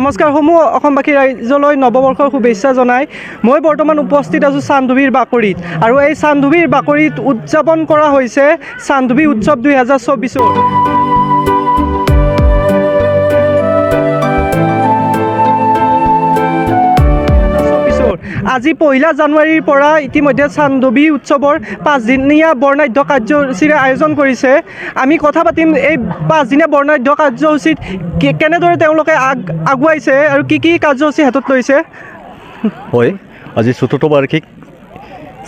নমস্কাৰসমূহ অসমবাসী ৰাইজলৈ নৱবৰ্ষৰ শুভেচ্ছা জনাই মই বৰ্তমান উপস্থিত আছোঁ চান্দুবিৰ বাকৰিত আৰু এই চান্দুবিৰ বাকৰিত উদযাপন কৰা হৈছে চান্দুবি উৎসৱ 2024। আজি 1 জানুৱাৰীৰ পৰা ইতিমধ্যে চান্দুবি উৎসৱৰ 5 দিনীয়া বৰ্ণাঢ্য কাৰ্যসূচীৰে আয়োজন কৰিছে। আমি কথা পাতিম এই 5 দিনীয়া বৰ্ণাঢ্য কাৰ্যসূচীত কেনেদৰে তেওঁলোকে আগুৱাইছে আৰু কি কাৰ্যসূচী হাতত লৈছে। হয়, আজি ৪ৰ্থ বাৰ্ষিক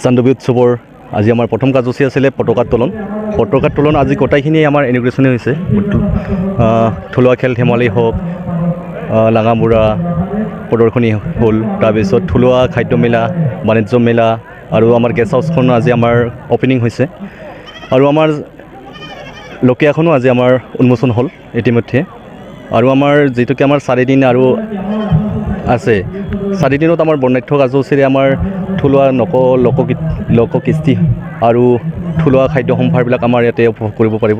চান্দুবি উৎসৱৰ আজি আমাৰ প্ৰথম কাৰ্যসূচী আছিলে পতাকা উত্তোলন। আজি গোটেইখিনি আমাৰ ইনগ্ৰেশ্যনেই হৈছে। থলুৱা খেল ধেমালি হওক, লাঙামৰা প্ৰদৰ্শনী হ'ল, তাৰপিছত থলুৱা খাদ্য মেলা, বাণিজ্য মেলা আৰু আমাৰ গেষ্ট হাউচখন আজি আমাৰ অপেনিং হৈছে আৰু আমাৰ লকিয়াখনো আজি আমাৰ উন্মোচন হ'ল ইতিমধ্যে। আৰু আমাৰ যিটোকে আমাৰ 4 দিন আৰু আছে, 4 দিনত আমাৰ বৰ্ণাঢ্য কাৰ্যসূচীৰে আমাৰ থলুৱা লোককৃষ্টি আৰু থলুৱা খাদ্য সম্ভাৰবিলাক আমাৰ ইয়াতে উপভোগ কৰিব পাৰিব।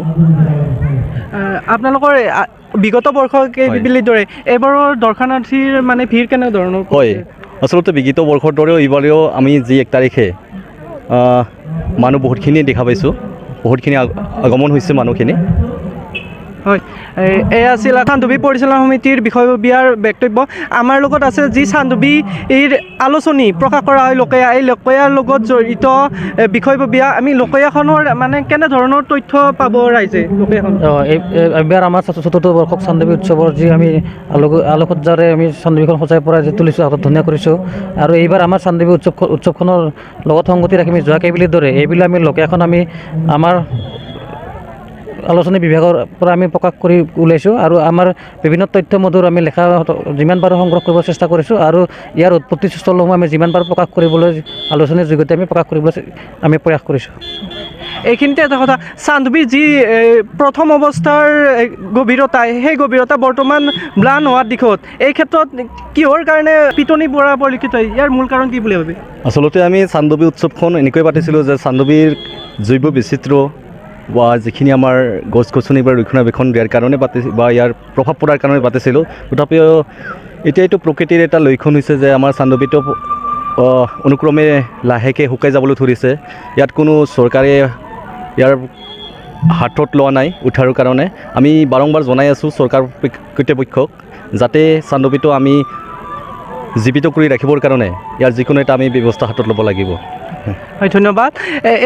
আপোনালোকৰ বিগত বৰ্ষকেইবিলিৰ দৰে এইবাৰৰ দৰ্শনাৰ্থীৰ মানে ভিৰ কেনেধৰণৰ? হয়, আচলতে বিগত বৰ্ষৰ দৰেও এইবাৰেও আমি যি 1 তাৰিখে মানুহ বহুতখিনি দেখা পাইছোঁ, বহুতখিনি আগমন হৈছে মানুহখিনি। হয়, এয়া আছিল চান্দুবি পৰিচালনা সমিতিৰ বিষয়ববীয়াৰ বক্তব্য। আমাৰ লগত আছে যি চান্দুবিৰ আলোচনী প্ৰকাশ কৰা হয় লকয়া, এই লকয়াৰ লগত জড়িত বিষয়ববীয়া। আমি লকয়াখনৰ মানে কেনেধৰণৰ তথ্য পাব ৰাইজে লকয়াখন? এইবাৰ আমাৰ ৪ৰ্থ বৰ্ষক চান্দুবি উৎসৱৰ যি আমি আলোকসজ্জাৰে আমি চান্দুবিখন সজাই পৰাই যে তুলিছোঁ, হাতত ধুনীয়া কৰিছোঁ। আৰু এইবাৰ আমাৰ চান্দুবি উৎসৱখনৰ লগত সংগতি ৰাখি আমি যোৱা কেইবিলিৰ দৰে এইবিলাক আমি লকয়াখন আমি আমাৰ আলোচনী বিভাগৰ পৰা আমি প্ৰকাশ কৰি ওলাইছোঁ আৰু আমাৰ বিভিন্ন তথ্য মধুৰ আমি লেখা যিমান পাৰোঁ সংগ্ৰহ কৰিব চেষ্টা কৰিছোঁ আৰু ইয়াৰ উৎপত্তিস্থলসমূহ আমি যিমান পাৰোঁ প্ৰকাশ কৰিবলৈ আলোচনীৰ যোগেদি আমি প্ৰকাশ কৰিবলৈ আমি প্ৰয়াস কৰিছোঁ। এইখিনিতে এটা কথা, চান্দুবিৰ যি প্ৰথম অৱস্থাৰ গভীৰতা, সেই গভীৰতা বৰ্তমান ম্লান হোৱাৰ দিশত, এই ক্ষেত্ৰত কিহৰ কাৰণে পিটনি পৰা পৰিলক্ষিত হয়? ইয়াৰ মূল কাৰণ কি বুলি ভাবে? আচলতে আমি চান্দুবি উৎসৱখন এনেকৈ পাতিছিলোঁ যে চান্দুবিৰ জৈৱ বিচিত্ৰ বা যিখিনি আমাৰ গছ গছনি বা ৰক্ষণাবেক্ষণ দিয়াৰ কাৰণে বা ইয়াৰ প্ৰভাৱ পৰাৰ কাৰণে পাতিছিলোঁ। তথাপিও এতিয়া এইটো প্ৰকৃতিৰ এটা লক্ষণ হৈছে যে আমাৰ চান্দুবিটো অনুক্ৰমে লাহেকৈ শুকাই যাবলৈ ধৰিছে। ইয়াত কোনো চৰকাৰে ইয়াৰ হাতত লোৱা নাই উঠাৰ কাৰণে। আমি বাৰম্বাৰ জনাই আছোঁ চৰকাৰ কৰ্তৃপক্ষক যাতে চান্দুবিটো আমি জীৱিত কৰি ৰাখিবৰ কাৰণে ইয়াৰ যিকোনো এটা আমি ব্যৱস্থা হাতত ল'ব লাগিব। হয়, ধন্যবাদ।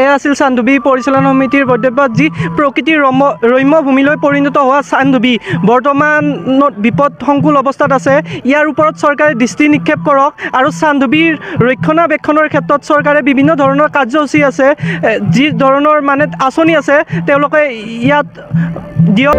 এয়া আছিল চান্দুবি পৰিচালনা সমিতিৰ বক্তব্য। যি প্ৰকৃতিৰ ৰম্য ভূমিলৈ পৰিণত হোৱা চান্দুবি বৰ্তমানত বিপদসংকুল অৱস্থাত আছে। ইয়াৰ ওপৰত চৰকাৰে দৃষ্টি নিক্ষেপ কৰক আৰু চান্দুবিৰ ৰক্ষণাবেক্ষণৰ ক্ষেত্ৰত চৰকাৰে বিভিন্ন ধৰণৰ কাৰ্যসূচী আছে, যি ধৰণৰ মানে আঁচনি আছে তেওঁলোকে ইয়াত দিয়ক।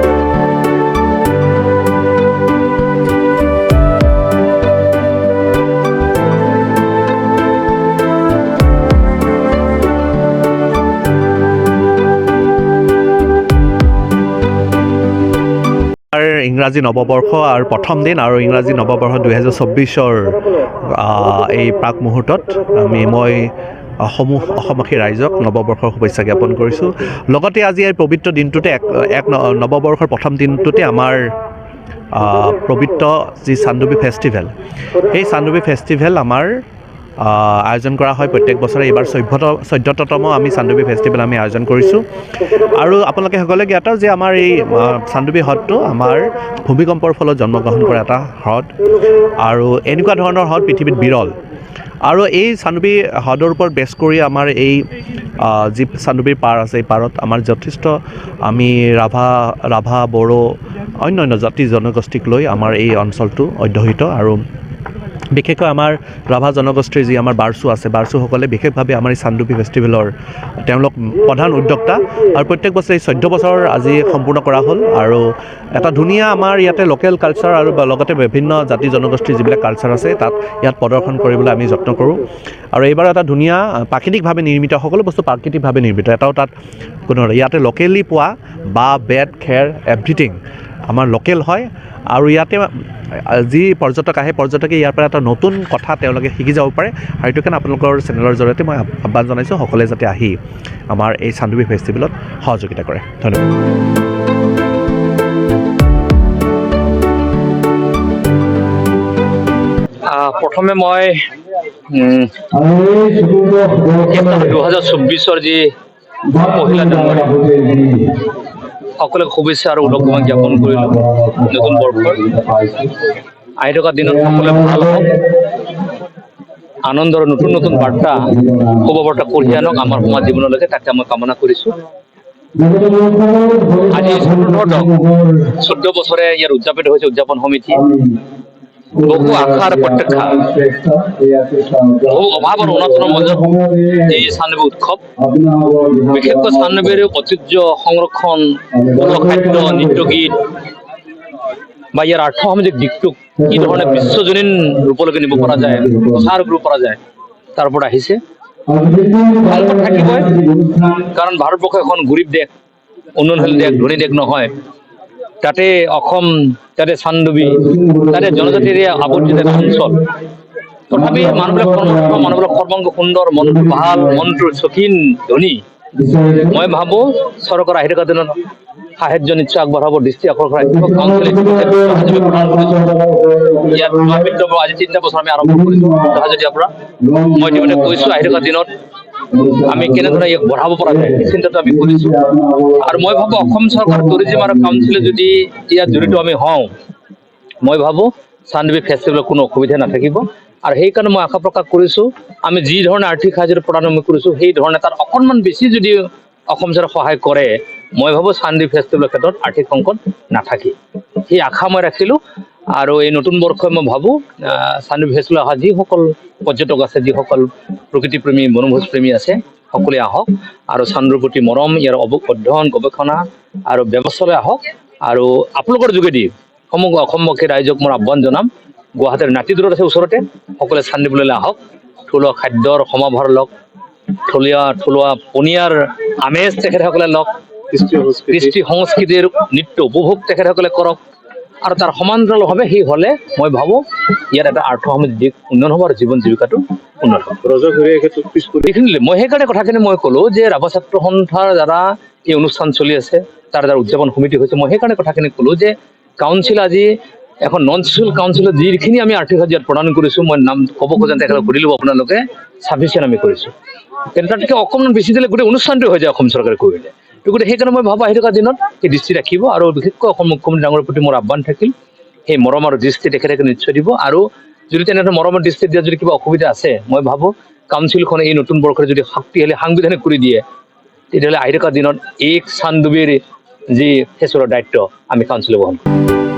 ইংৰাজী নৱবৰ্ষ আৰু প্ৰথম দিন আৰু ইংৰাজী নৱবৰ্ষ 2024ৰ এই প্ৰাক মুহূৰ্তত মই অসমবাসী ৰাইজক নৱবৰ্ষৰ শুভেচ্ছা জ্ঞাপন কৰিছোঁ। লগতে আজি এই পবিত্ৰ দিনটোতে এক নৱবৰ্ষৰ প্ৰথম দিনটোতে আমাৰ পবিত্ৰ যি চান্দুবি ফেষ্টিভেল, এই চান্দুবি ফেষ্টিভেল আমাৰ আয়োজন কৰা হয় প্ৰত্যেক বছৰে। এইবাৰ 14তম আমি চান্দুবি ফেষ্টিভেল আমি আয়োজন কৰিছোঁ। আৰু আপোনালোকে সকলোৱে জ্ঞাত যে আমাৰ এই চান্দুবি হ্ৰদটো আমাৰ ভূমিকম্পৰ ফলত জন্মগ্ৰহণ কৰা এটা হ্ৰদ আৰু এনেকুৱা ধৰণৰ হ্ৰদ পৃথিৱীত বিৰল। আৰু এই চান্দুবি হ্ৰদৰ ওপৰত বেছ কৰি আমাৰ এই যি চান্দুবিৰ পাৰ আছে, এই পাৰত আমাৰ যথেষ্ট আমি ৰাভা বড়ো অন্যান্য জাতি জনগোষ্ঠীক লৈ আমাৰ এই অঞ্চলটো অধ্যুষিত। আৰু বিশেষকৈ আমাৰ ৰাভা জনগোষ্ঠীৰ যি আমাৰ বাৰচু আছে, বাৰচুসকলে বিশেষভাৱে আমাৰ এই চান্দুবি ফেষ্টিভেলৰ তেওঁলোক প্ৰধান উদ্যোক্তা। আৰু প্ৰত্যেক বছৰে 14 বছৰ আজি সম্পূৰ্ণ কৰা হ'ল আৰু এটা ধুনীয়া আমাৰ ইয়াতে লোকেল কালচাৰ আৰু লগতে বিভিন্ন জাতি জনগোষ্ঠীৰ যিবিলাক কালচাৰ আছে ইয়াত প্ৰদৰ্শন কৰিবলৈ আমি যত্ন কৰোঁ। আৰু এইবাৰ এটা ধুনীয়া প্ৰাকৃতিকভাৱে নিৰ্মিত, সকলো বস্তু প্ৰাকৃতিকভাৱে নিৰ্মিত, এটাও তাত কোনো ইয়াতে লোকেলি পোৱা বা বেত খেৰ এভৰিথিং আমাৰ লোকেল হয়। আৰু ইয়াতে যি পৰ্যটক আহে, পৰ্যটকে ইয়াৰ পৰা এটা নতুন কথা তেওঁলোকে শিকি যাব পাৰে। আৰু সেইটো কাৰণে আপোনালোকৰ চেনেলৰ জৰিয়তে মই আহ্বান জনাইছোঁ সকলোৱে যাতে আহি আমাৰ এই চান্দুবি ফেষ্টিভেলত সহযোগিতা কৰে। ধন্যবাদ। প্ৰথমে মই 2024 যি মহিলা দিৱস সকলোকে শুভেচ্ছা আৰু উদযাপন জ্ঞাপন কৰিলোঁ নতুন বৰ্ষৰ। আহি থকা দিনত সকলোৱে ভাল হওক, আনন্দৰ নতুন নতুন বাৰ্তা শুভবাৰ্তা কঢ়িয়াই আনক আমাৰ সমাজ জীৱনলৈকে, তাকে মই কামনা কৰিছোঁ। আজি 14 বছৰে ইয়াৰ উদযাপিত হৈছে উদযাপন সমিতি। বহু আশাৰ প্ৰত্যাশা, বহু অভাৱৰ অনাটনৰ মাজত এই চান্দৱী উৎসৱ, বিশেষকৈ চান্দৱীৰ ঐতিহ্য সংৰক্ষণ, খাদ্য, নৃত্য গীত বা ইয়াৰ আৰ্থসামাজিক দিশটোক কি ধৰণে বিশ্বজনীন ৰূপলৈকে নিব পৰা যায়, প্ৰচাৰ কৰিব পৰা যায়, তাৰ ওপৰত আহিছে। ভালপোৱা থাকিবই, কাৰণ ভাৰতবৰ্ষ এখন গৰীব দেশ, উন্নয়নশীল দেশ, ধনী দেশ নহয়। তাতে অসম, তাতে চান্দৱী, তাতে জনজাতিৰে আৱৰ্তিত এটা অঞ্চল। তথাপি মানুহবিলাক কৰ্মঠ, মানুহবিলাক সৰ্বাংগ সুন্দৰ, মনটো ভাল, মনটোৰ চখিন, ধনী। মই ভাবোঁ চৰকাৰ আহি থকা দিনত সাহায্য নিশ্চয় আগবঢ়াব, দৃষ্টি আকৰ্ষণ ৰাখিব। কাউন্সিলে প্ৰদান কৰিছোঁ। ইয়াত আজি 3টা বছৰ আমি আৰম্ভ কৰিছোঁ জাহাজতীয়াৰ পৰা। মই ইতিমধ্যে কৈছোঁ আহি থকা দিনত আমি কেনেদৰে ইয়াক বঢ়াব পৰা যায় এই চিন্তাটো আমি কৰিছোঁ। আৰু মই ভাবোঁ অসম চৰকাৰ টুৰিজিম আৰু কাউন্সিলে যদি ইয়াত জড়িত আমি হওঁ, মই ভাবোঁ চান্দৱী ফেষ্টিভেলৰ কোনো অসুবিধা নাথাকিব। আৰু সেইকাৰণে মই আশা প্ৰকাশ কৰিছোঁ, আমি যি ধৰণে আৰ্থিক সাহায্য প্ৰদান আমি কৰিছোঁ, সেই ধৰণে তাৰ অকণমান বেছি যদি অসম চৰকাৰে সহায় কৰে, মই ভাবোঁ চান্দৱী ফেষ্টিভেলৰ ক্ষেত্ৰত আৰ্থিক সংকট নাথাকে। সেই আশা মই ৰাখিলোঁ। আৰু এই নতুন বৰ্ষই মই ভাবোঁ চান্দৱী ফেষ্টিভেল অহা যিসকল পৰ্যটক আছে, যিসকল প্ৰকৃতিপ্ৰেমী, বনভোজপ্ৰেমী আছে, সকলোৱে আহক আৰু চান্দৱীৰ প্ৰতি মৰম, ইয়াৰ অধ্যয়ন, গৱেষণা আৰু ব্যৱস্থালৈ আহক। আৰু আপোনালোকৰ যোগেদি সমগ্ৰ অসমবাসী ৰাইজক মই আহ্বান জনাম, গুৱাহাটীৰ নাতিদূৰত আছে ওচৰতে, সকলোৱে চান্দৱীলৈ আহক, থলুৱা খাদ্যৰ সমাভাৰ লওক, থলুৱা পনীয়াৰ আমেজ তেখেতসকলে লওক, কৃষ্টি সংস্কৃতিৰ নৃত্য উপভোগ তেখেতসকলে কৰক। আৰু তাৰ সমান্তৰালভাৱে সেই হ'লে মই ভাবোঁ ইয়াত এটা আৰ্থসামাজিক দিশ উন্নয়ন হ'ব আৰু জীৱন জীৱিকাটো উন্নত হ'ব। এইখিনি মই সেইকাৰণে কথাখিনি মই ক'লোঁ যে ৰাভা ছাত্ৰ সন্থাৰ দ্বাৰা এই অনুষ্ঠান চলি আছে, তাৰ দ্বাৰা উদযাপন সমিতি হৈছে। মই সেইকাৰণে কথাখিনি ক'লোঁ যে কাউন্সিল আজি এখন নন ছ'চিয়েল কাউন্সিলত যিখিনি আমি আৰ্থিক সাহায্য প্ৰদান কৰিছোঁ, মই নাম ক'ব খোজা তেখেতক সুধি ল'ব আপোনালোকে, ছাফিচিয়েণ্ট আমি কৰিছোঁ। কিন্তু তাতকৈ অকণমান বেছি দিলে গোটেই অনুষ্ঠানটো হৈ যায় অসম চৰকাৰে কৰিলে। গতিকে সেইকাৰণে মই ভাবোঁ আহি থকা দিনত সেই দৃষ্টি ৰাখিব। আৰু বিশেষকৈ অসম মুখ্যমন্ত্ৰী ডাঙৰীয়াৰ প্ৰতি মোৰ আহ্বান থাকিল, সেই মৰম আৰু দৃষ্টি তেখেতে নিশ্চয় দিব। আৰু যদি তেনেধৰণৰ মৰমৰ দৃষ্টি দিয়াৰ যদি কিবা অসুবিধা আছে, মই ভাবোঁ কাউন্সিলখনে এই নতুন বৰ্ষৰে যদি শক্তিশালী সাংবিধানিক কৰি দিয়ে, তেতিয়াহ'লে আহি থকা দিনত এই চান্দৱীৰ যি ফেষ্টিভেলৰ দায়িত্ব আমি কাউন্সিলে বহন কৰিম।